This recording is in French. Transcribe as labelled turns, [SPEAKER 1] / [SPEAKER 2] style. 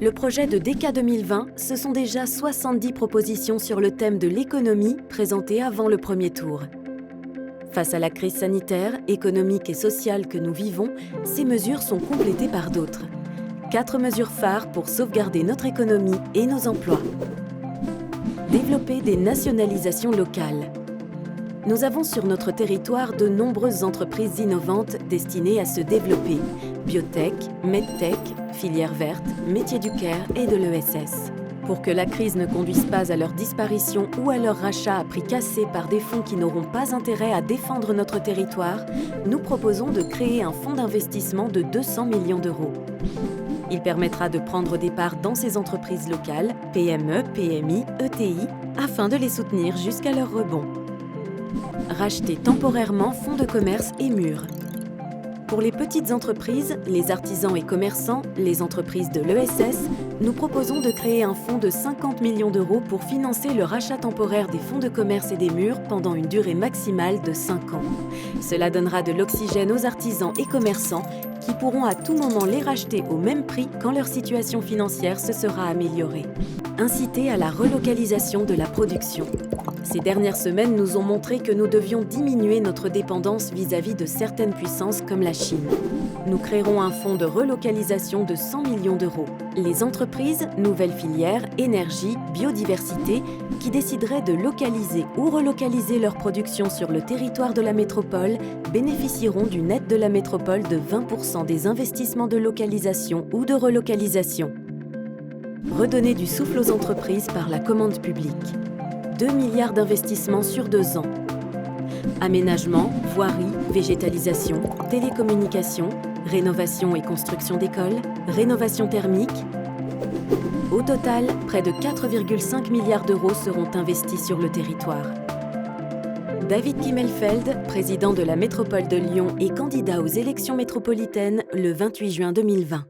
[SPEAKER 1] le projet de DECA 2020, ce sont déjà 70 propositions sur le thème de l'économie présentées avant le premier tour. Face à la crise sanitaire, économique et sociale que nous vivons, ces mesures sont complétées par d'autres. 4 mesures phares pour sauvegarder notre économie et nos emplois. Développer des nationalisations locales. Nous avons sur notre territoire de nombreuses entreprises innovantes destinées à se développer. Biotech, Medtech, filière verte, métiers du care et de l'ESS. Pour que la crise ne conduise pas à leur disparition ou à leur rachat à prix cassé par des fonds qui n'auront pas intérêt à défendre notre territoire, nous proposons de créer un fonds d'investissement de 200 millions d'euros. Il permettra de prendre des parts dans ces entreprises locales, PME, PMI, ETI, afin de les soutenir jusqu'à leur rebond. Racheter temporairement fonds de commerce et murs. Pour les petites entreprises, les artisans et commerçants, les entreprises de l'ESS, nous proposons de créer un fonds de 50 millions d'euros pour financer le rachat temporaire des fonds de commerce et des murs pendant une durée maximale de 5 ans. Cela donnera de l'oxygène aux artisans et commerçants qui pourront à tout moment les racheter au même prix quand leur situation financière se sera améliorée. Inciter à la relocalisation de la production. Ces dernières semaines nous ont montré que nous devions diminuer notre dépendance vis-à-vis de certaines puissances comme la Chine. Nous créerons un fonds de relocalisation de 100 millions d'euros. Les entreprises, nouvelles filières, énergie, biodiversité, qui décideraient de localiser ou relocaliser leur production sur le territoire de la métropole bénéficieront d'une aide de la métropole de 20% des investissements de localisation ou de relocalisation. Redonner du souffle aux entreprises par la commande publique. 2 milliards d'investissements sur 2 ans. Aménagement, voirie, végétalisation, télécommunications, rénovation et construction d'écoles, rénovation thermique. Au total, près de 4,5 milliards d'euros seront investis sur le territoire. David Kimmelfeld, président de la métropole de Lyon et candidat aux élections métropolitaines le 28 juin 2020.